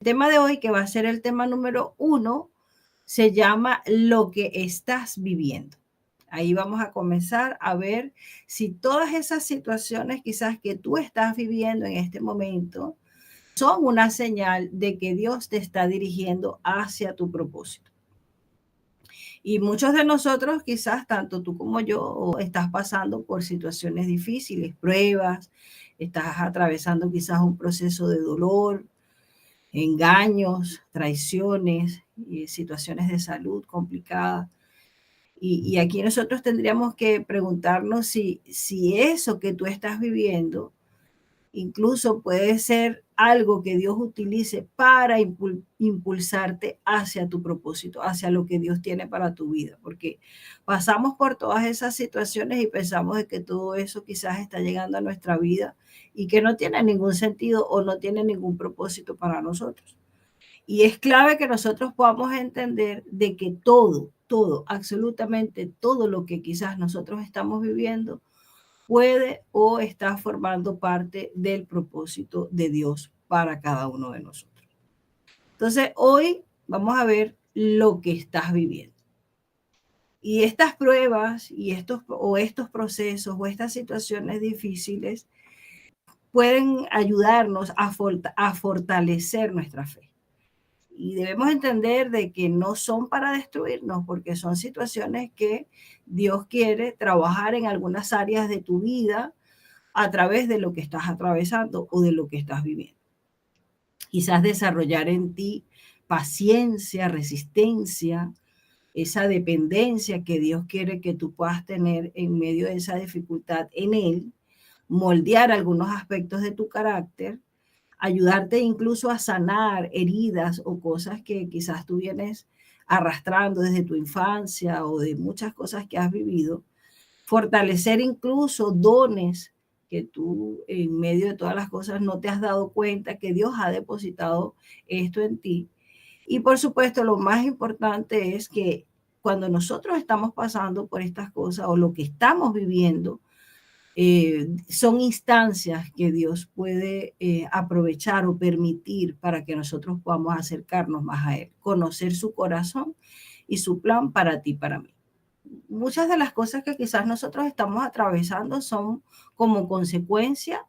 El tema de hoy, que va a ser el tema número 1, se llama lo que estás viviendo. Ahí vamos a comenzar a ver si todas esas situaciones quizás que tú estás viviendo en este momento son una señal de que Dios te está dirigiendo hacia tu propósito. Y muchos de nosotros, quizás tanto tú como yo, estás pasando por situaciones difíciles, pruebas, estás atravesando quizás un proceso de dolor, engaños, traiciones, situaciones de salud complicadas. Y aquí nosotros tendríamos que preguntarnos si eso que tú estás viviendo incluso puede ser algo que Dios utilice para impulsarte hacia tu propósito, hacia lo que Dios tiene para tu vida, porque pasamos por todas esas situaciones y pensamos de que todo eso quizás está llegando a nuestra vida y que no tiene ningún sentido o no tiene ningún propósito para nosotros. Y es clave que nosotros podamos entender de que todo, absolutamente todo lo que quizás nosotros estamos viviendo puede o está formando parte del propósito de Dios para cada uno de nosotros. Entonces, hoy vamos a ver lo que estás viviendo. Y estas pruebas y estos procesos o estas situaciones difíciles pueden ayudarnos a fortalecer nuestra fe. Y debemos entender de que no son para destruirnos, porque son situaciones que Dios quiere trabajar en algunas áreas de tu vida a través de lo que estás atravesando o de lo que estás viviendo. Quizás desarrollar en ti paciencia, resistencia, esa dependencia que Dios quiere que tú puedas tener en medio de esa dificultad en Él, moldear algunos aspectos de tu carácter, ayudarte incluso a sanar heridas o cosas que quizás tú vienes arrastrando desde tu infancia o de muchas cosas que has vivido, fortalecer incluso dones que tú en medio de todas las cosas no te has dado cuenta que Dios ha depositado esto en ti. Y por supuesto, lo más importante es que cuando nosotros estamos pasando por estas cosas o lo que estamos viviendo, son instancias que Dios puede aprovechar o permitir para que nosotros podamos acercarnos más a Él, conocer su corazón y su plan para ti, para mí. Muchas de las cosas que quizás nosotros estamos atravesando son como consecuencia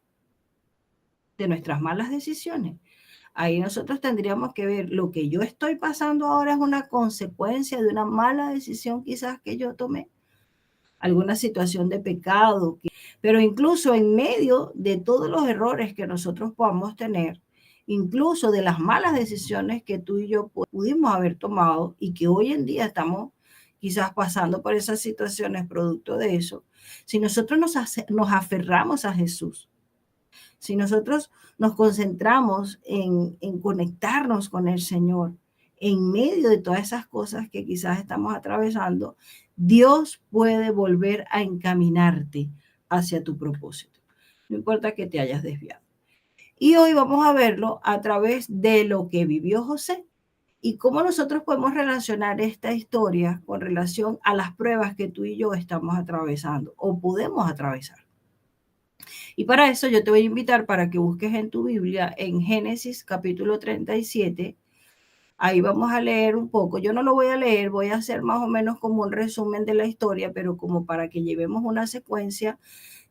de nuestras malas decisiones. Ahí nosotros tendríamos que ver lo que yo estoy pasando ahora es una consecuencia de una mala decisión quizás que yo tomé, alguna situación de pecado, pero incluso en medio de todos los errores que nosotros podamos tener, incluso de las malas decisiones que tú y yo pudimos haber tomado y que hoy en día estamos quizás pasando por esas situaciones producto de eso, si nosotros nos aferramos a Jesús, si nosotros nos concentramos en conectarnos con el Señor, en medio de todas esas cosas que quizás estamos atravesando, Dios puede volver a encaminarte hacia tu propósito. No importa que te hayas desviado. Y hoy vamos a verlo a través de lo que vivió José y cómo nosotros podemos relacionar esta historia con relación a las pruebas que tú y yo estamos atravesando o podemos atravesar. Y para eso yo te voy a invitar para que busques en tu Biblia en Génesis capítulo 37. Ahí vamos a leer un poco. Yo no lo voy a leer, voy a hacer más o menos como un resumen de la historia, pero como para que llevemos una secuencia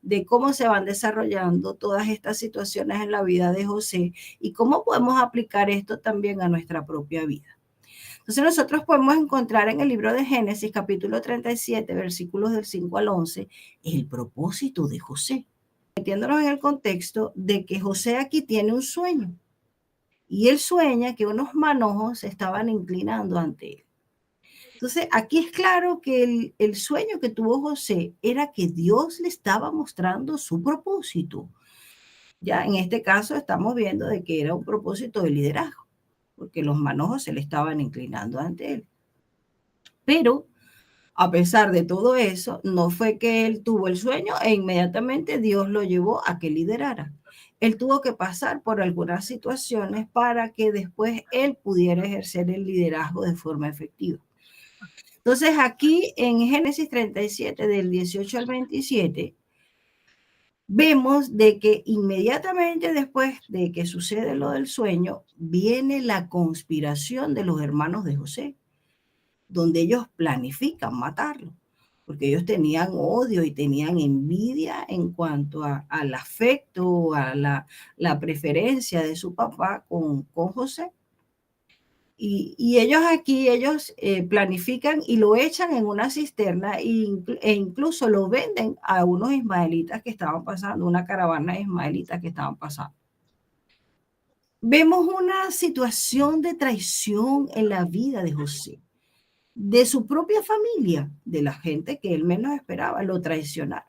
de cómo se van desarrollando todas estas situaciones en la vida de José y cómo podemos aplicar esto también a nuestra propia vida. Entonces nosotros podemos encontrar en el libro de Génesis capítulo 37, versículos del 5 al 11, el propósito de José, metiéndonos en el contexto de que José aquí tiene un sueño y él sueña que unos manojos se estaban inclinando ante él. Entonces, aquí es claro que el sueño que tuvo José era que Dios le estaba mostrando su propósito. Ya en este caso estamos viendo de que era un propósito de liderazgo, porque los manojos se le estaban inclinando ante él. Pero a pesar de todo eso, no fue que él tuvo el sueño e inmediatamente Dios lo llevó a que liderara. Él tuvo que pasar por algunas situaciones para que después él pudiera ejercer el liderazgo de forma efectiva. Entonces aquí en Génesis 37 del 18 al 27 vemos de que inmediatamente después de que sucede lo del sueño, viene la conspiración de los hermanos de José, donde ellos planifican matarlo, porque ellos tenían odio y tenían envidia en cuanto al afecto, a la preferencia de su papá con José. Y ellos aquí, ellos planifican y lo echan en una cisterna e incluso lo venden a unos ismaelitas que estaban pasando, una caravana de ismaelitas que estaban pasando. Vemos una situación de traición en la vida de José, de su propia familia, de la gente que él menos esperaba, lo traicionaron.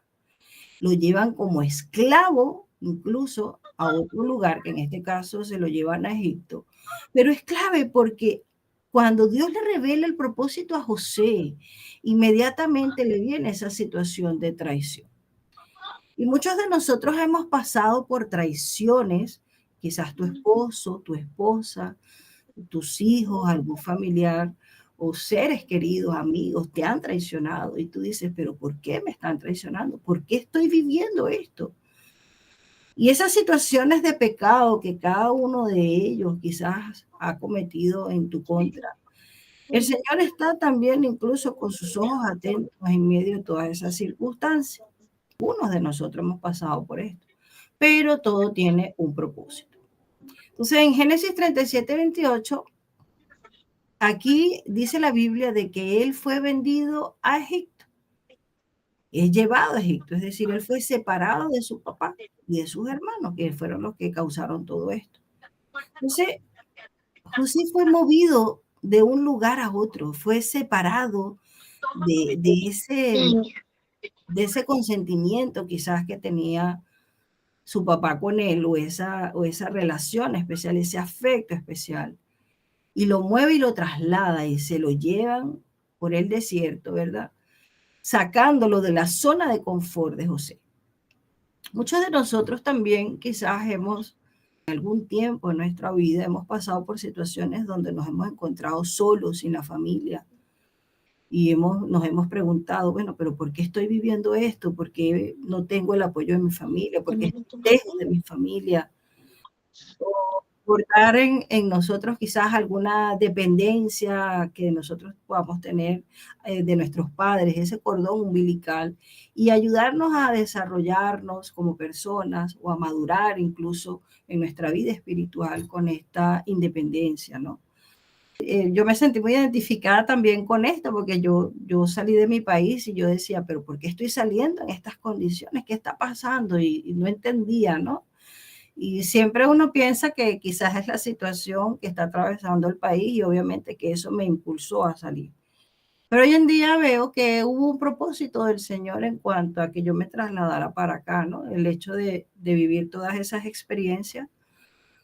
Lo llevan como esclavo incluso a otro lugar, que en este caso se lo llevan a Egipto. Pero es clave porque cuando Dios le revela el propósito a José, inmediatamente le viene esa situación de traición. Y muchos de nosotros hemos pasado por traiciones, quizás tu esposo, tu esposa, tus hijos, algún familiar o seres queridos, amigos, te han traicionado y tú dices, pero ¿por qué me están traicionando? ¿Por qué estoy viviendo esto? Y esas situaciones de pecado que cada uno de ellos quizás ha cometido en tu contra, el Señor está también incluso con sus ojos atentos en medio de todas esas circunstancias. Unos de nosotros hemos pasado por esto, pero todo tiene un propósito. Entonces, en Génesis 37:28, aquí dice la Biblia de que él fue vendido a Egipto, es llevado a Egipto, es decir, él fue separado de su papá y de sus hermanos, que fueron los que causaron todo esto. Entonces, José fue movido de un lugar a otro, fue separado de ese consentimiento quizás que tenía su papá con él o esa relación especial, ese afecto especial. Y lo mueve y lo traslada y se lo llevan por el desierto, ¿verdad? Sacándolo de la zona de confort de José. Muchos de nosotros también quizás hemos, en algún tiempo en nuestra vida, hemos pasado por situaciones donde nos hemos encontrado solos, sin la familia, y nos hemos preguntado, bueno, pero ¿por qué estoy viviendo esto? ¿Por qué no tengo el apoyo de mi familia? ¿Por qué estoy lejos de mi familia? Por dar en nosotros quizás alguna dependencia que nosotros podamos tener de nuestros padres, ese cordón umbilical, y ayudarnos a desarrollarnos como personas o a madurar incluso en nuestra vida espiritual con esta independencia, ¿no? Yo me sentí muy identificada también con esto, porque yo salí de mi país y yo decía, pero ¿por qué estoy saliendo en estas condiciones? ¿Qué está pasando? Y no entendía, ¿no? Y siempre uno piensa que quizás es la situación que está atravesando el país y obviamente que eso me impulsó a salir. Pero hoy en día veo que hubo un propósito del Señor en cuanto a que yo me trasladara para acá, ¿no? El hecho de vivir todas esas experiencias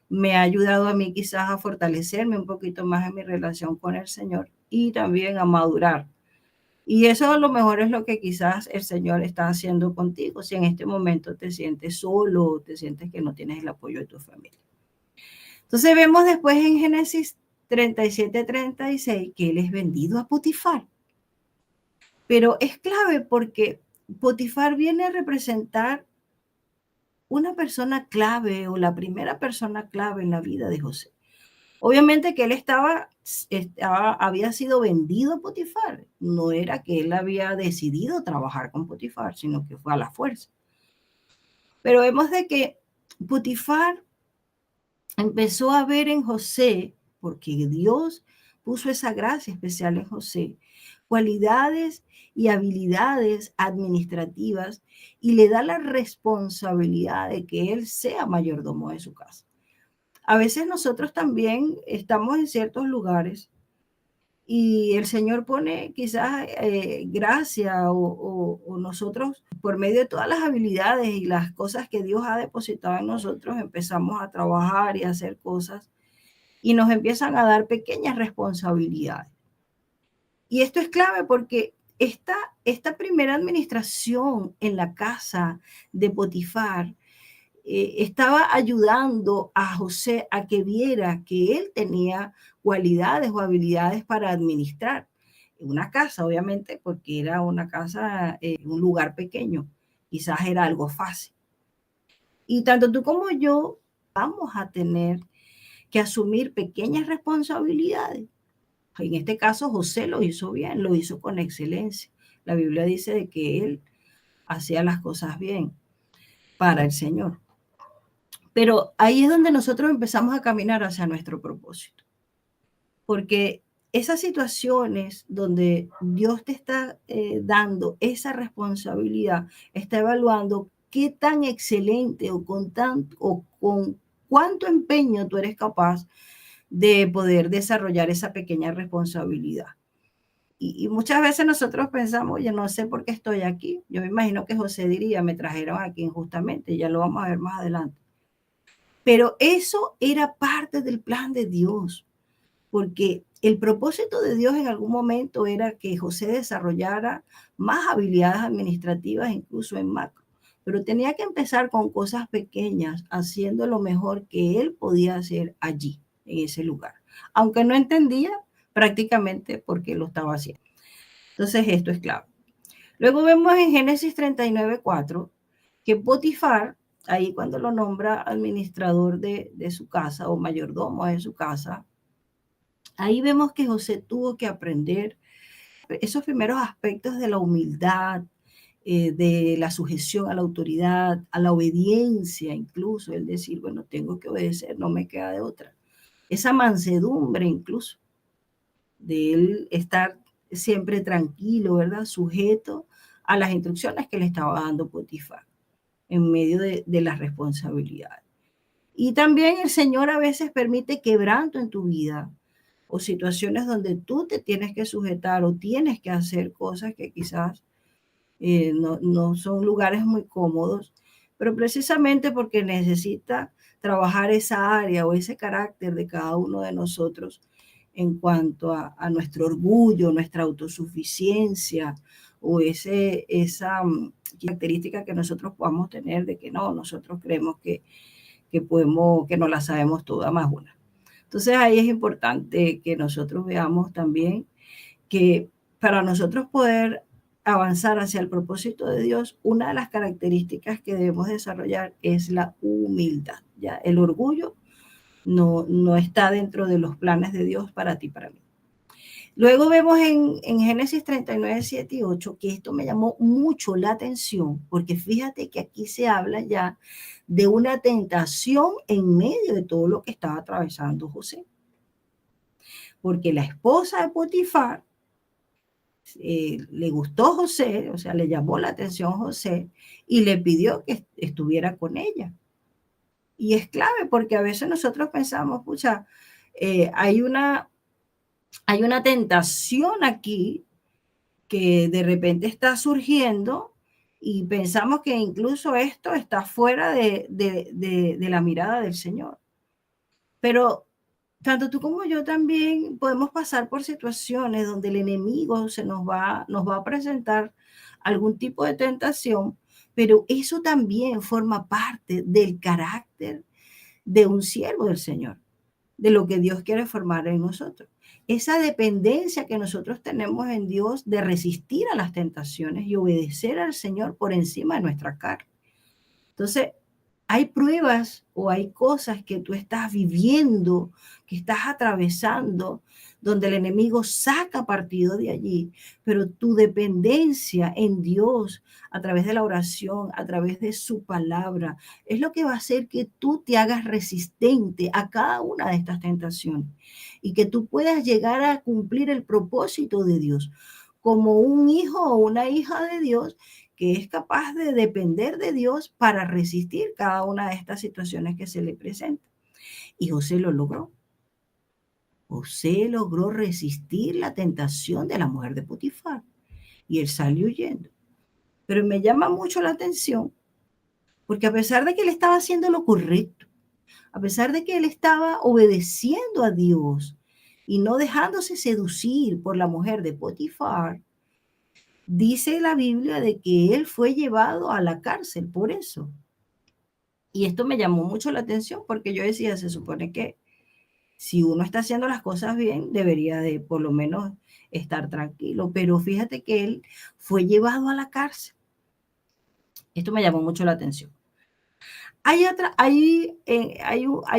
me ha ayudado a mí quizás a fortalecerme un poquito más en mi relación con el Señor y también a madurar. Y eso a lo mejor es lo que quizás el Señor está haciendo contigo, si en este momento te sientes solo, te sientes que no tienes el apoyo de tu familia. Entonces vemos después en Génesis 37:36 que él es vendido a Potifar. Pero es clave porque Potifar viene a representar una persona clave o la primera persona clave en la vida de José. Obviamente que él había sido vendido a Potifar. No era que él había decidido trabajar con Potifar, sino que fue a la fuerza. Pero vemos de que Potifar empezó a ver en José, porque Dios puso esa gracia especial en José, cualidades y habilidades administrativas y le da la responsabilidad de que él sea mayordomo de su casa. A veces nosotros también estamos en ciertos lugares y el Señor pone quizás gracia o nosotros, por medio de todas las habilidades y las cosas que Dios ha depositado en nosotros, empezamos a trabajar y a hacer cosas y nos empiezan a dar pequeñas responsabilidades. Y esto es clave porque esta primera administración en la casa de Potifar estaba ayudando a José a que viera que él tenía cualidades o habilidades para administrar una casa, obviamente, porque era una casa, un lugar pequeño, quizás era algo fácil. Y tanto tú como yo vamos a tener que asumir pequeñas responsabilidades. En este caso, José lo hizo bien, lo hizo con excelencia. La Biblia dice de que él hacía las cosas bien para el Señor. Pero ahí es donde nosotros empezamos a caminar hacia nuestro propósito. Porque esas situaciones donde Dios te está dando esa responsabilidad, está evaluando qué tan excelente o con cuánto empeño tú eres capaz de poder desarrollar esa pequeña responsabilidad. Y muchas veces nosotros pensamos, oye, no sé por qué estoy aquí. Yo me imagino que José diría, me trajeron aquí injustamente, ya lo vamos a ver más adelante. Pero eso era parte del plan de Dios, porque el propósito de Dios en algún momento era que José desarrollara más habilidades administrativas, incluso en macro. Pero tenía que empezar con cosas pequeñas, haciendo lo mejor que él podía hacer allí, en ese lugar. Aunque no entendía prácticamente por qué lo estaba haciendo. Entonces, esto es clave. Luego vemos en Génesis 39:4 que Potifar, ahí cuando lo nombra administrador de su casa o mayordomo de su casa, ahí vemos que José tuvo que aprender esos primeros aspectos de la humildad, de la sujeción a la autoridad, a la obediencia, incluso el decir, bueno, tengo que obedecer, no me queda de otra. Esa mansedumbre incluso, de él estar siempre tranquilo, ¿verdad? Sujeto a las instrucciones que le estaba dando Potifar en medio de las responsabilidades. Y también el Señor a veces permite quebranto en tu vida o situaciones donde tú te tienes que sujetar o tienes que hacer cosas que quizás no son lugares muy cómodos, pero precisamente porque necesita trabajar esa área o ese carácter de cada uno de nosotros en cuanto a nuestro orgullo, nuestra autosuficiencia o esa característica que nosotros podamos tener de que no, nosotros creemos que podemos, que no la sabemos toda más una. Entonces ahí es importante que nosotros veamos también que para nosotros poder avanzar hacia el propósito de Dios, una de las características que debemos desarrollar es la humildad. ¿Ya? El orgullo no está dentro de los planes de Dios para ti, para mí. Luego vemos en Génesis 39, 7 y 8 que esto me llamó mucho la atención, porque fíjate que aquí se habla ya de una tentación en medio de todo lo que estaba atravesando José. Porque la esposa de Potifar le gustó José, o sea, le llamó la atención José y le pidió que estuviera con ella. Y es clave porque a veces nosotros pensamos, pucha, hay una tentación aquí que de repente está surgiendo y pensamos que incluso esto está fuera de la mirada del Señor. Pero tanto tú como yo también podemos pasar por situaciones donde el enemigo nos va a presentar algún tipo de tentación, pero eso también forma parte del carácter de un siervo del Señor, de lo que Dios quiere formar en nosotros. Esa dependencia que nosotros tenemos en Dios de resistir a las tentaciones y obedecer al Señor por encima de nuestra carne. Entonces, hay pruebas o hay cosas que tú estás viviendo, que estás atravesando, donde el enemigo saca partido de allí, pero tu dependencia en Dios a través de la oración, a través de su palabra, es lo que va a hacer que tú te hagas resistente a cada una de estas tentaciones y que tú puedas llegar a cumplir el propósito de Dios como un hijo o una hija de Dios que es capaz de depender de Dios para resistir cada una de estas situaciones que se le presentan. Y José lo logró. José logró resistir la tentación de la mujer de Potifar y él salió huyendo. Pero me llama mucho la atención porque a pesar de que él estaba haciendo lo correcto, a pesar de que él estaba obedeciendo a Dios y no dejándose seducir por la mujer de Potifar, dice la Biblia de que él fue llevado a la cárcel por eso. Y esto me llamó mucho la atención porque yo decía, se supone que si uno está haciendo las cosas bien, debería de por lo menos estar tranquilo. Pero fíjate que él fue llevado a la cárcel. Esto me llamó mucho la atención. Hay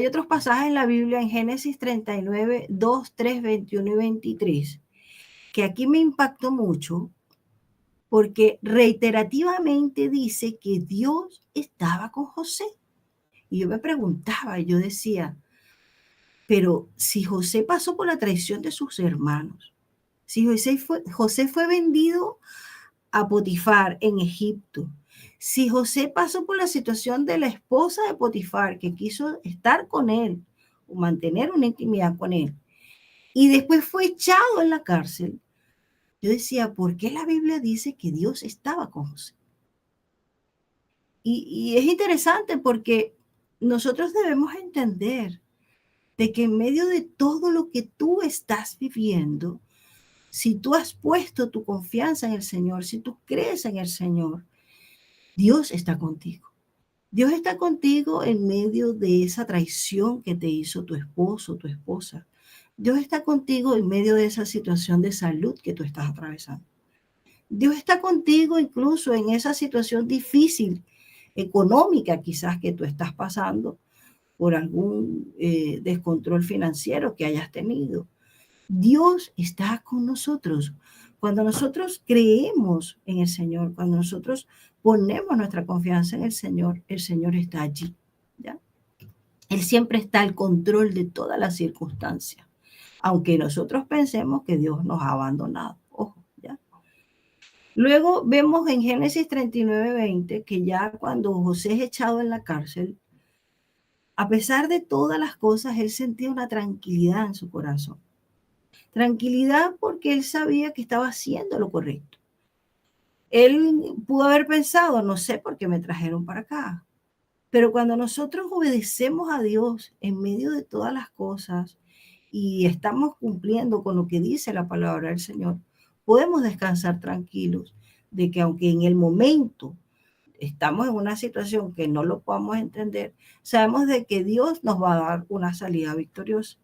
otros pasajes en la Biblia, en Génesis 39, 2, 3, 21 y 23, que aquí me impactó mucho porque reiterativamente dice que Dios estaba con José. Y yo me preguntaba, yo decía, pero si José pasó por la traición de sus hermanos, si José fue vendido a Potifar en Egipto, si José pasó por la situación de la esposa de Potifar que quiso estar con él o mantener una intimidad con él, y después fue echado en la cárcel, yo decía, ¿por qué la Biblia dice que Dios estaba con José? Y es interesante porque nosotros debemos entender de que en medio de todo lo que tú estás viviendo, si tú has puesto tu confianza en el Señor, si tú crees en el Señor, Dios está contigo. Dios está contigo en medio de esa traición que te hizo tu esposo, tu esposa. Dios está contigo en medio de esa situación de salud que tú estás atravesando. Dios está contigo incluso en esa situación difícil, económica quizás que tú estás pasando por algún descontrol financiero que hayas tenido. Dios está con nosotros. Cuando nosotros creemos en el Señor, cuando nosotros ponemos nuestra confianza en el Señor está allí. ¿Ya? Él siempre está al control de todas las circunstancias, aunque nosotros pensemos que Dios nos ha abandonado. Ojo, ¿ya? Luego vemos en Génesis 39, 20 que ya cuando José es echado en la cárcel, a pesar de todas las cosas, él sentía una tranquilidad en su corazón. Tranquilidad porque él sabía que estaba haciendo lo correcto. Él pudo haber pensado, no sé por qué me trajeron para acá. Pero cuando nosotros obedecemos a Dios en medio de todas las cosas y estamos cumpliendo con lo que dice la palabra del Señor, podemos descansar tranquilos de que aunque en el momento estamos en una situación que no lo podamos entender, sabemos de que Dios nos va a dar una salida victoriosa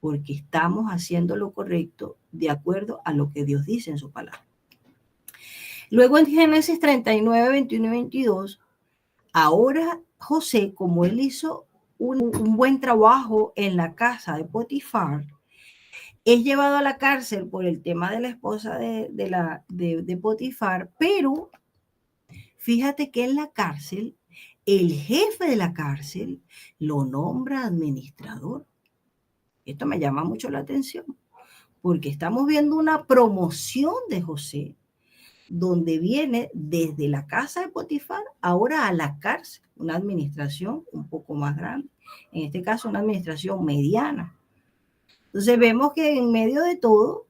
porque estamos haciendo lo correcto de acuerdo a lo que Dios dice en su palabra. Luego en Génesis 39, 21 y 22, ahora José, como él hizo un buen trabajo en la casa de Potifar, es llevado a la cárcel por el tema de la esposa de Potifar, pero fíjate que en la cárcel, el jefe de la cárcel lo nombra administrador. Esto me llama mucho la atención, porque estamos viendo una promoción de José, donde viene desde la casa de Potifar ahora a la cárcel, una administración un poco más grande, en este caso una administración mediana. Entonces vemos que en medio de todo,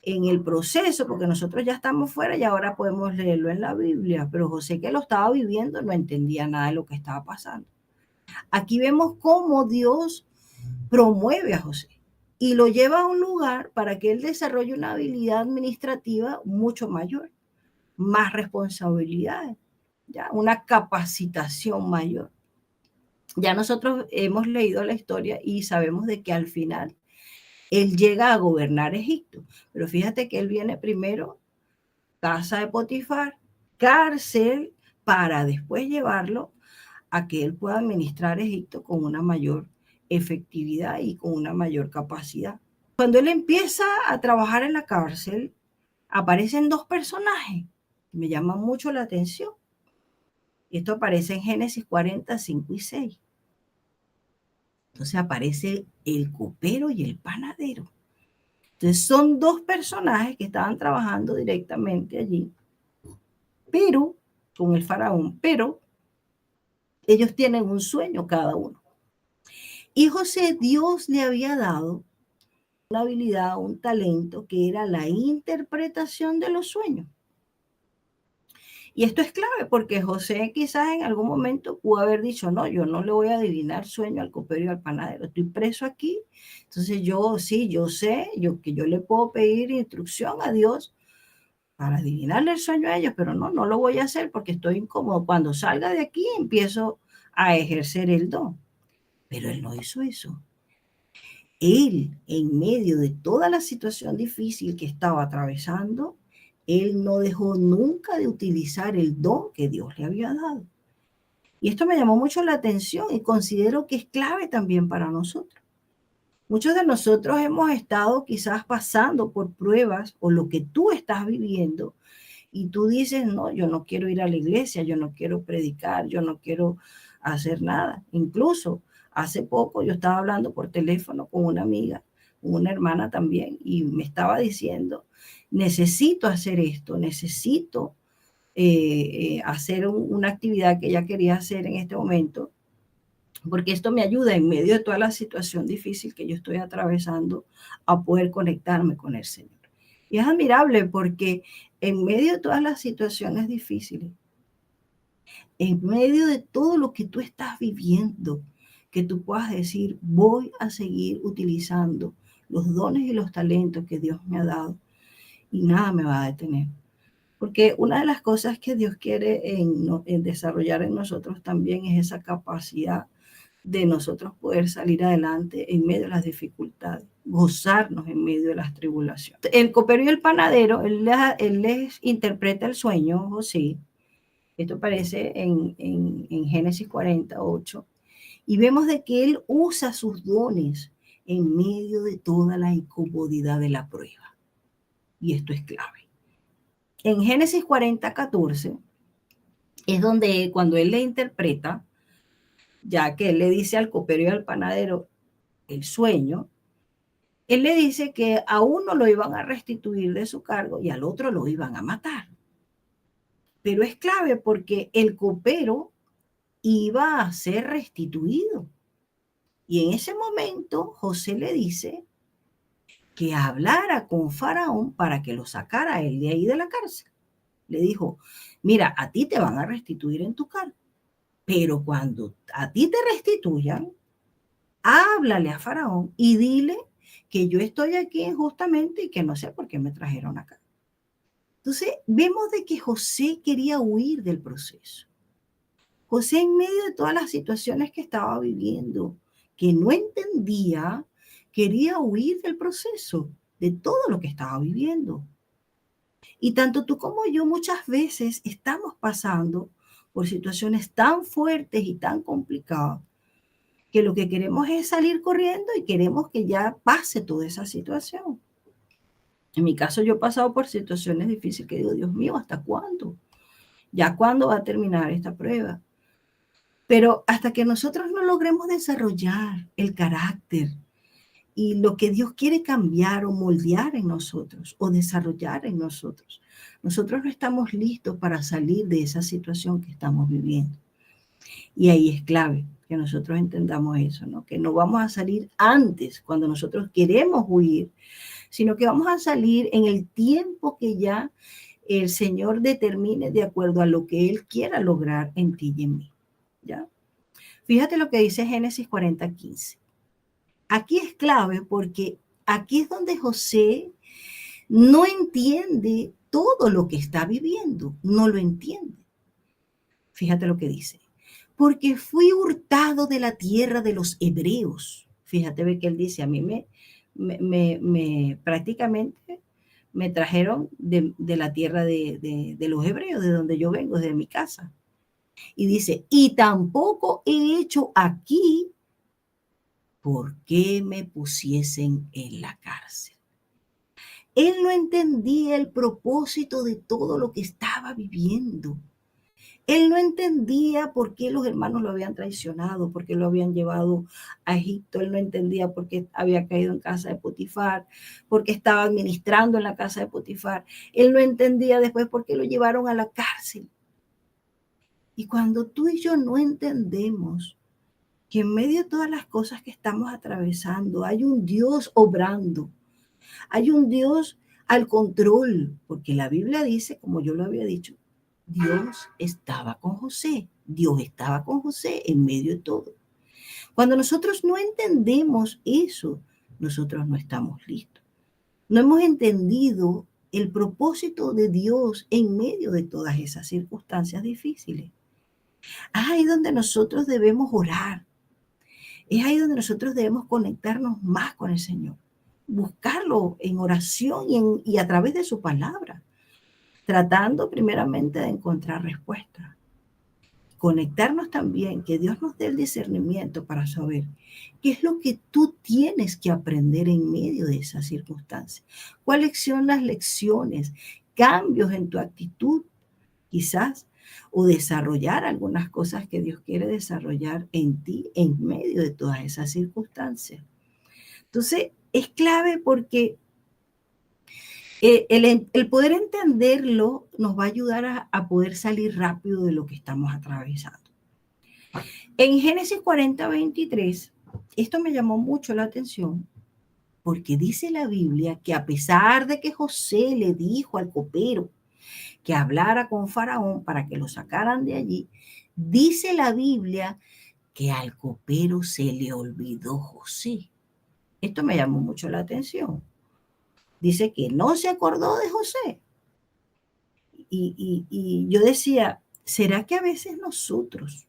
en el proceso, porque nosotros ya estamos fuera y ahora podemos leerlo en la Biblia, pero José que lo estaba viviendo no entendía nada de lo que estaba pasando. Aquí vemos cómo Dios promueve a José y lo lleva a un lugar para que él desarrolle una habilidad administrativa mucho mayor, más responsabilidades, ¿ya? Una capacitación mayor. Ya nosotros hemos leído la historia y sabemos de que al final él llega a gobernar Egipto, pero fíjate que él viene primero casa de Potifar, cárcel, para después llevarlo a que él pueda administrar Egipto con una mayor efectividad y con una mayor capacidad. Cuando él empieza a trabajar en la cárcel, aparecen dos personajes que me llaman mucho la atención. Esto aparece en Génesis 40, 5 y 6. Entonces aparece el copero y el panadero. Entonces son dos personajes que estaban trabajando directamente allí, pero con el faraón, pero ellos tienen un sueño cada uno. Y José, Dios le había dado una habilidad, un talento que era la interpretación de los sueños. Y esto es clave porque José quizás en algún momento pudo haber dicho, no, yo no le voy a adivinar sueño al copero y al panadero, estoy preso aquí. Entonces yo sí, yo sé que yo le puedo pedir instrucción a Dios para adivinarle el sueño a ellos, pero no lo voy a hacer porque estoy incómodo. Cuando salga de aquí empiezo a ejercer el don. Pero él no hizo eso. Él, en medio de toda la situación difícil que estaba atravesando, él no dejó nunca de utilizar el don que Dios le había dado. Y esto me llamó mucho la atención y considero que es clave también para nosotros. Muchos de nosotros hemos estado quizás pasando por pruebas o lo que tú estás viviendo y tú dices, no, yo no quiero ir a la iglesia, yo no quiero predicar, yo no quiero hacer nada. Incluso hace poco yo estaba hablando por teléfono con una amiga, una hermana también, y me estaba diciendo, necesito hacer esto, necesito hacer una actividad que ella quería hacer en este momento, porque esto me ayuda en medio de toda la situación difícil que yo estoy atravesando a poder conectarme con el Señor. Y es admirable porque en medio de todas las situaciones difíciles, en medio de todo lo que tú estás viviendo, que tú puedas decir, voy a seguir utilizando los dones y los talentos que Dios me ha dado y nada me va a detener. Porque una de las cosas que Dios quiere en desarrollar en nosotros también es esa capacidad de nosotros poder salir adelante en medio de las dificultades, gozarnos en medio de las tribulaciones. El copero y el panadero, él les interpreta el sueño, José. Esto aparece en Génesis 48. Y vemos de que él usa sus dones en medio de toda la incomodidad de la prueba. Y esto es clave. En Génesis 40:14 es donde cuando él le interpreta, ya que él le dice al copero y al panadero el sueño, él le dice que a uno lo iban a restituir de su cargo y al otro lo iban a matar. Pero es clave porque el copero iba a ser restituido. Y en ese momento José le dice que hablara con Faraón para que lo sacara él de ahí de la cárcel. Le dijo, mira, a ti te van a restituir en tu cargo, pero cuando a ti te restituyan, háblale a Faraón y dile que yo estoy aquí injustamente y que no sé por qué me trajeron acá. Entonces, vemos de que José quería huir del proceso. José, en medio de todas las situaciones que estaba viviendo, que no entendía, quería huir del proceso, de todo lo que estaba viviendo. Y tanto tú como yo muchas veces estamos pasando por situaciones tan fuertes y tan complicadas que lo que queremos es salir corriendo y queremos que ya pase toda esa situación. En mi caso, yo he pasado por situaciones difíciles que digo, Dios mío, ¿hasta cuándo? ¿Ya cuándo va a terminar esta prueba? Pero hasta que nosotros no logremos desarrollar el carácter y lo que Dios quiere cambiar o moldear en nosotros o desarrollar en nosotros, nosotros no estamos listos para salir de esa situación que estamos viviendo. Y ahí es clave que nosotros entendamos eso, ¿no? Que no vamos a salir antes cuando nosotros queremos huir, sino que vamos a salir en el tiempo que ya el Señor determine de acuerdo a lo que Él quiera lograr en ti y en mí, ¿ya? Fíjate lo que dice Génesis 40:15. Aquí es clave porque aquí es donde José no entiende todo lo que está viviendo, no lo entiende. Fíjate lo que dice. Porque fui hurtado de la tierra de los hebreos. Fíjate ve que él dice, a mí prácticamente me trajeron de la tierra de los hebreos, de donde yo vengo, de mi casa. Y dice, y tampoco he hecho aquí por qué me pusiesen en la cárcel. Él no entendía el propósito de todo lo que estaba viviendo. Él no entendía por qué los hermanos lo habían traicionado, por qué lo habían llevado a Egipto. Él no entendía por qué había caído en casa de Potifar, por qué estaba administrando en la casa de Potifar. Él no entendía después por qué lo llevaron a la cárcel. Y cuando tú y yo no entendemos que en medio de todas las cosas que estamos atravesando hay un Dios obrando, hay un Dios al control, porque la Biblia dice, como yo lo había dicho, Dios estaba con José, Dios estaba con José en medio de todo. Cuando nosotros no entendemos eso, nosotros no estamos listos. No hemos entendido el propósito de Dios en medio de todas esas circunstancias difíciles. Ahí donde nosotros debemos orar. Es ahí donde nosotros debemos conectarnos más con el Señor. Buscarlo en oración y a través de su palabra. Tratando primeramente de encontrar respuestas. conectarnos también, que Dios nos dé el discernimiento para saber qué es lo que tú tienes que aprender en medio de esas circunstancias. ¿Cuáles son las lecciones, cambios en tu actitud, quizás, o desarrollar algunas cosas que Dios quiere desarrollar en ti en medio de todas esas circunstancias? Entonces, es clave porque el poder entenderlo nos va a ayudar a poder salir rápido de lo que estamos atravesando. En Génesis 40:23, esto me llamó mucho la atención porque dice la Biblia que a pesar de que José le dijo al copero que hablara con Faraón para que lo sacaran de allí, dice la Biblia que al copero se le olvidó José. Esto me llamó mucho la atención. Dice que no se acordó de José. Y yo decía, ¿será que a veces nosotros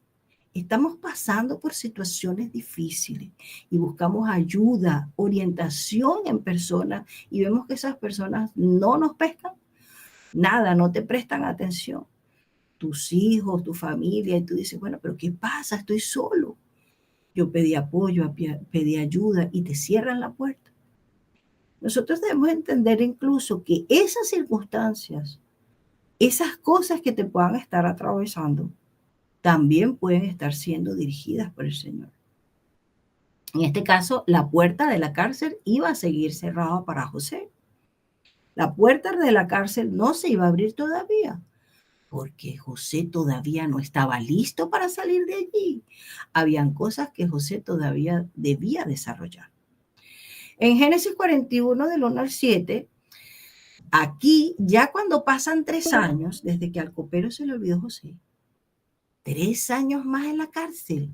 estamos pasando por situaciones difíciles y buscamos ayuda, orientación en personas y vemos que esas personas no nos pescan? Nada, no te prestan atención. Tus hijos, tu familia, y tú dices, bueno, pero ¿qué pasa? Estoy solo. Yo pedí apoyo, pedí ayuda y te cierran la puerta. Nosotros debemos entender incluso que esas circunstancias, esas cosas que te puedan estar atravesando, también pueden estar siendo dirigidas por el Señor. En este caso, la puerta de la cárcel iba a seguir cerrada para José. La puerta de la cárcel no se iba a abrir todavía, porque José todavía no estaba listo para salir de allí. Habían cosas que José todavía debía desarrollar. En Génesis 41, del 1 al 7, aquí ya cuando pasan 3 años, desde que al copero se le olvidó José, 3 años más en la cárcel,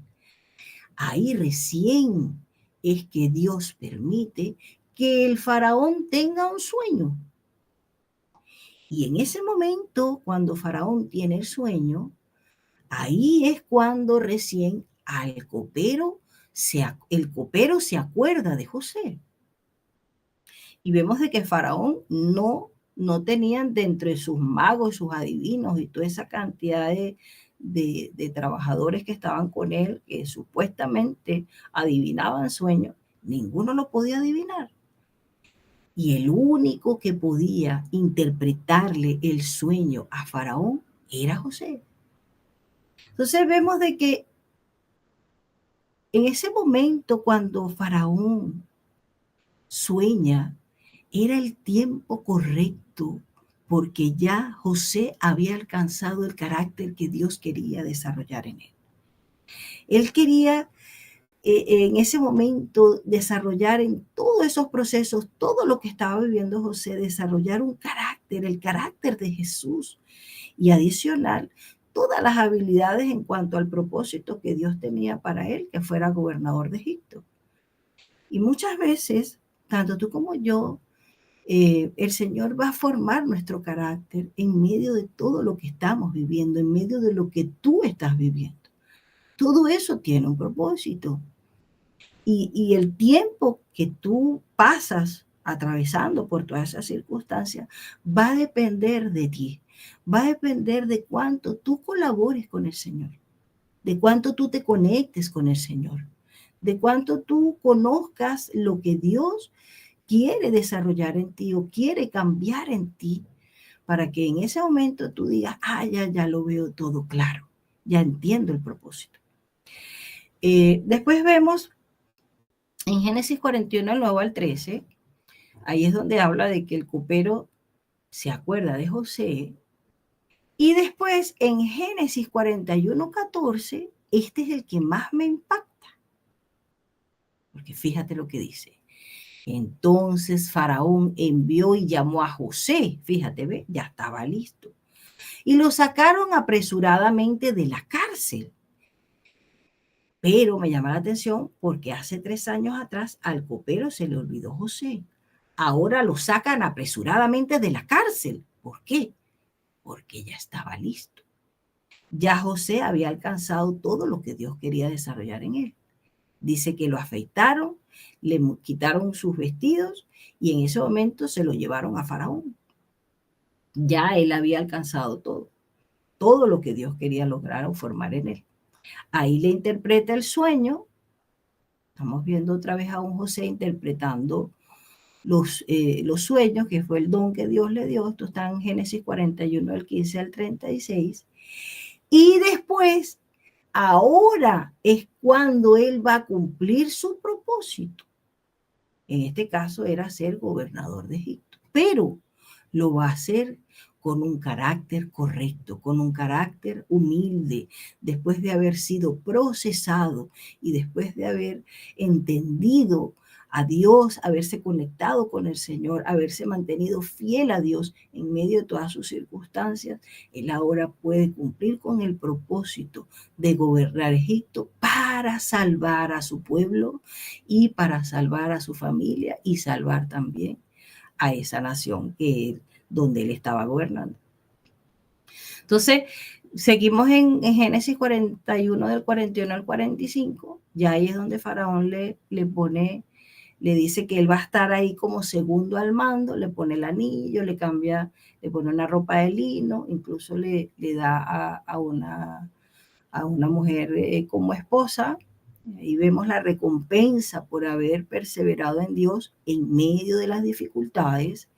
ahí recién es que Dios permite que el faraón tenga un sueño. Y en ese momento, cuando Faraón tiene el sueño, ahí es cuando recién el copero se acuerda de José. Y vemos de que Faraón no tenían dentro de sus magos, sus adivinos y toda esa cantidad de trabajadores que estaban con él, que supuestamente adivinaban sueños, ninguno lo podía adivinar. Y el único que podía interpretarle el sueño a Faraón era José. Entonces vemos de que en ese momento cuando Faraón sueña, era el tiempo correcto porque ya José había alcanzado el carácter que Dios quería desarrollar en él. Él quería en ese momento desarrollar en todos esos procesos, todo lo que estaba viviendo José, desarrollar un carácter, el carácter de Jesús y adicional todas las habilidades en cuanto al propósito que Dios tenía para él, que fuera gobernador de Egipto. Y muchas veces, tanto tú como yo, el Señor va a formar nuestro carácter en medio de todo lo que estamos viviendo, en medio de lo que tú estás viviendo. Todo eso tiene un propósito. Y el tiempo que tú pasas atravesando por todas esas circunstancias va a depender de ti, va a depender de cuánto tú colabores con el Señor, de cuánto tú te conectes con el Señor, de cuánto tú conozcas lo que Dios quiere desarrollar en ti o quiere cambiar en ti, para que en ese momento tú digas, ya lo veo todo claro, ya entiendo el propósito. Después vemos en Génesis 41, el 9 al 13, ahí es donde habla de que el copero se acuerda de José. Y después en Génesis 41, 14, este es el que más me impacta. Porque fíjate lo que dice. Entonces Faraón envió y llamó a José. Fíjate, ve, ya estaba listo. Y lo sacaron apresuradamente de la cárcel. Pero me llama la atención porque hace 3 años atrás al copero se le olvidó José. Ahora lo sacan apresuradamente de la cárcel. ¿Por qué? Porque ya estaba listo. Ya José había alcanzado todo lo que Dios quería desarrollar en él. Dice que lo afeitaron, le quitaron sus vestidos y en ese momento se lo llevaron a Faraón. Ya él había alcanzado todo. todo lo que Dios quería lograr o formar en él. Ahí le interpreta el sueño. Estamos viendo otra vez a un José interpretando los sueños, que fue el don que Dios le dio. Esto está en Génesis 41, del 15 al 36. Y después, ahora es cuando él va a cumplir su propósito. En este caso era ser gobernador de Egipto, pero lo va a hacer con un carácter correcto, con un carácter humilde, después de haber sido procesado y después de haber entendido a Dios, haberse conectado con el Señor, haberse mantenido fiel a Dios en medio de todas sus circunstancias. Él ahora puede cumplir con el propósito de gobernar Egipto para salvar a su pueblo y para salvar a su familia y salvar también a esa nación donde él estaba gobernando. Entonces, seguimos en Génesis 41, del 41 al 45. Ya ahí es donde Faraón le dice que él va a estar ahí como segundo al mando, le pone el anillo, le pone una ropa de lino, incluso le da a una mujer como esposa. Ahí vemos la recompensa por haber perseverado en Dios en medio de las dificultades.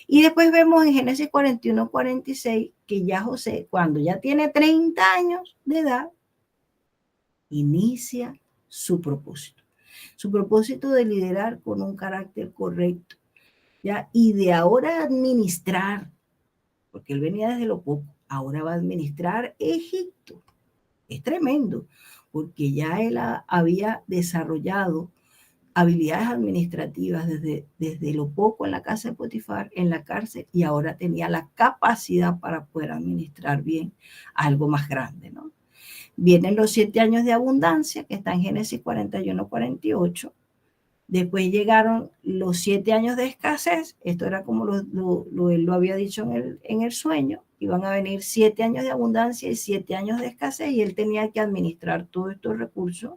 Y después vemos en Génesis 41, 46 que ya José, cuando ya tiene 30 años de edad, inicia su propósito. Su propósito de liderar con un carácter correcto, ¿ya? Y de ahora administrar, porque él venía desde lo poco, ahora va a administrar Egipto. Es tremendo, porque ya él había desarrollado habilidades administrativas desde lo poco en la casa de Potifar, en la cárcel, y ahora tenía la capacidad para poder administrar bien algo más grande, ¿no? Vienen los 7 años de abundancia, que está en Génesis 41, 48. Después llegaron los 7 años de escasez. Esto era como él lo había dicho en el sueño. Iban a venir 7 años de abundancia y 7 años de escasez, y él tenía que administrar todos estos recursos.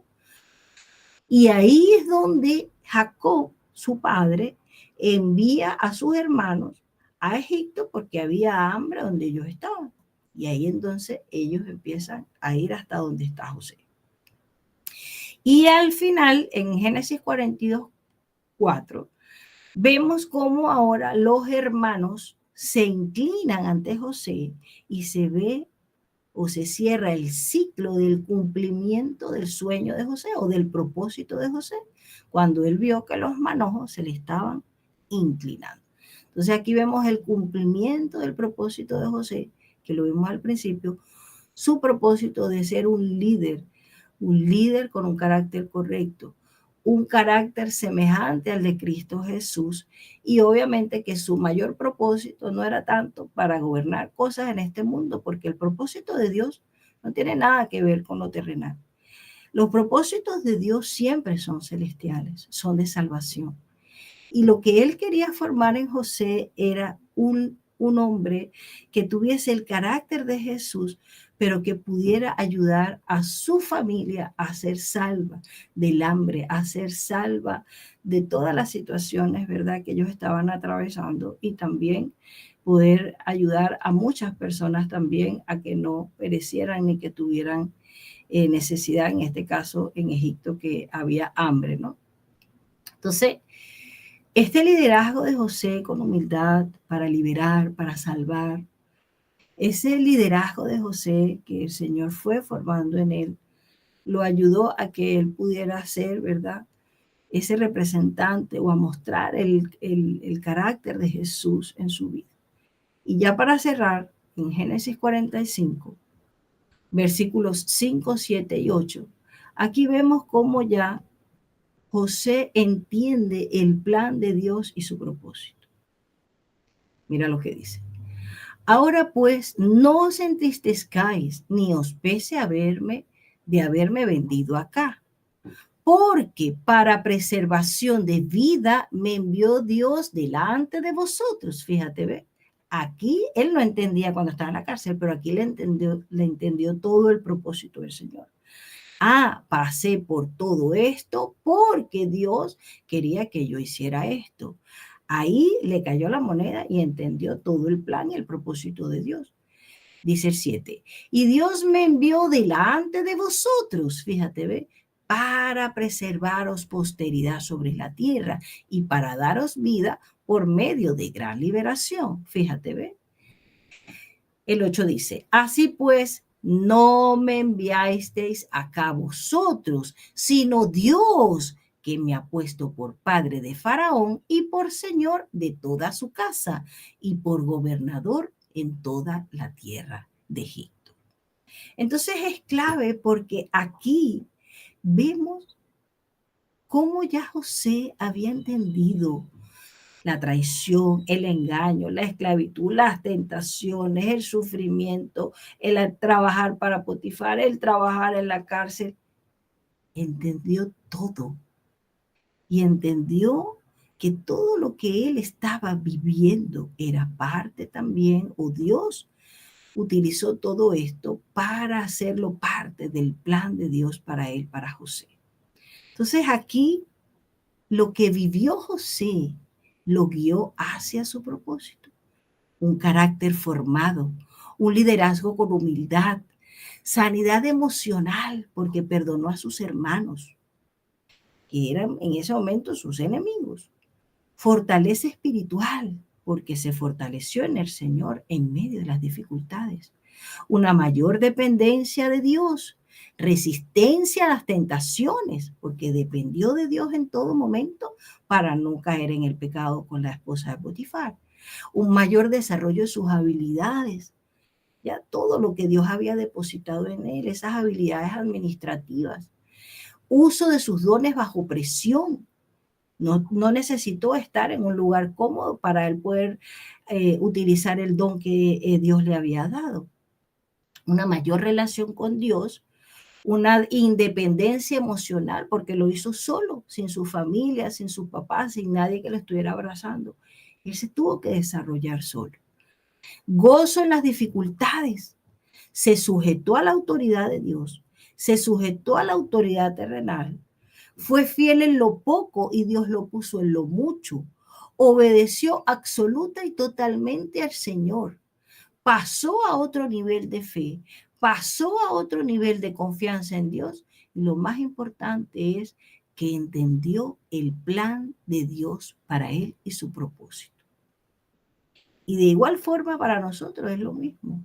Y ahí es donde Jacob, su padre, envía a sus hermanos a Egipto porque había hambre donde ellos estaban. Y ahí entonces ellos empiezan a ir hasta donde está José. Y al final, en Génesis 42, 4, vemos cómo ahora los hermanos se inclinan ante José y se ve o se cierra el ciclo del cumplimiento del sueño de José o del propósito de José, cuando él vio que los manojos se le estaban inclinando. Entonces aquí vemos el cumplimiento del propósito de José, que lo vimos al principio, su propósito de ser un líder con un carácter correcto, un carácter semejante al de Cristo Jesús, y obviamente que su mayor propósito no era tanto para gobernar cosas en este mundo, porque el propósito de Dios no tiene nada que ver con lo terrenal. Los propósitos de Dios siempre son celestiales, son de salvación. Y lo que él quería formar en José era un hombre que tuviese el carácter de Jesús, pero que pudiera ayudar a su familia a ser salva del hambre, a ser salva de todas las situaciones, ¿verdad?, que ellos estaban atravesando, y también poder ayudar a muchas personas también a que no perecieran ni que tuvieran necesidad, en este caso en Egipto, que había hambre, ¿no? Entonces, este liderazgo de José con humildad para liberar, para salvar, ese liderazgo de José que el Señor fue formando en él, lo ayudó a que él pudiera ser, ¿verdad?, ese representante o a mostrar el carácter de Jesús en su vida. Y ya para cerrar, en Génesis 45, versículos 5, 7 y 8, aquí vemos cómo ya José entiende el plan de Dios y su propósito. Mira lo que dice. Ahora pues, no os entristezcáis, ni os pese de haberme vendido acá, porque para preservación de vida me envió Dios delante de vosotros. Fíjate, ve. Aquí él no entendía cuando estaba en la cárcel, pero aquí le entendió todo el propósito del Señor. Pasé por todo esto porque Dios quería que yo hiciera esto. Ahí le cayó la moneda y entendió todo el plan y el propósito de Dios. Dice el 7. Y Dios me envió delante de vosotros, fíjate, ve, para preservaros posteridad sobre la tierra y para daros vida por medio de gran liberación. Fíjate, ve. El 8 dice, así pues, no me enviasteis acá vosotros, sino Dios, que me ha puesto por padre de Faraón y por señor de toda su casa y por gobernador en toda la tierra de Egipto. Entonces es clave porque aquí vemos cómo ya José había entendido la traición, el engaño, la esclavitud, las tentaciones, el sufrimiento, el trabajar para Potifar, el trabajar en la cárcel. Entendió todo y entendió que todo lo que él estaba viviendo era parte también, o Dios utilizó todo esto para hacerlo parte del plan de Dios para él, para José. Entonces aquí lo que vivió José lo guió hacia su propósito. Un carácter formado, un liderazgo con humildad, sanidad emocional porque perdonó a sus hermanos, que eran en ese momento sus enemigos. Fortaleza espiritual porque se fortaleció en el Señor en medio de las dificultades. Una mayor dependencia de Dios, resistencia a las tentaciones, porque dependió de Dios en todo momento para no caer en el pecado con la esposa de Potifar. Un mayor desarrollo de sus habilidades, ya todo lo que Dios había depositado en él, esas habilidades administrativas. Uso de sus dones bajo presión. No necesitó estar en un lugar cómodo para él poder utilizar el don que Dios le había dado. Una mayor relación con Dios, una independencia emocional, porque lo hizo solo, sin su familia, sin sus papás, sin nadie que lo estuviera abrazando. Él se tuvo que desarrollar solo. Gozo en las dificultades. Se sujetó a la autoridad de Dios, se sujetó a la autoridad terrenal, fue fiel en lo poco y Dios lo puso en lo mucho. Obedeció absoluta y totalmente al Señor. Pasó a otro nivel de fe, pasó a otro nivel de confianza en Dios. Y lo más importante es que entendió el plan de Dios para él y su propósito. Y de igual forma para nosotros es lo mismo.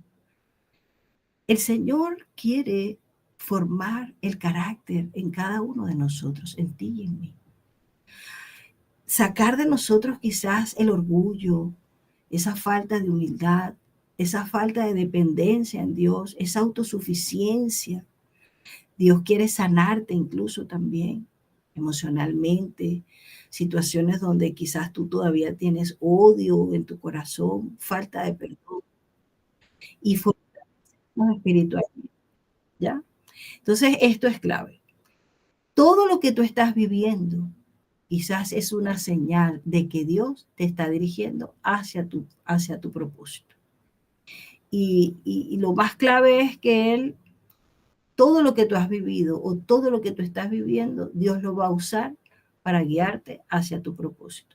El Señor quiere formar el carácter en cada uno de nosotros, en ti y en mí. Sacar de nosotros quizás el orgullo, esa falta de humildad, esa falta de dependencia en Dios, esa autosuficiencia. Dios quiere sanarte incluso también emocionalmente, situaciones donde quizás tú todavía tienes odio en tu corazón, falta de perdón y fortaleza espiritual, ¿ya? Entonces, esto es clave. Todo lo que tú estás viviendo quizás es una señal de que Dios te está dirigiendo hacia tu propósito. Y lo más clave es que Él, todo lo que tú has vivido o todo lo que tú estás viviendo, Dios lo va a usar para guiarte hacia tu propósito.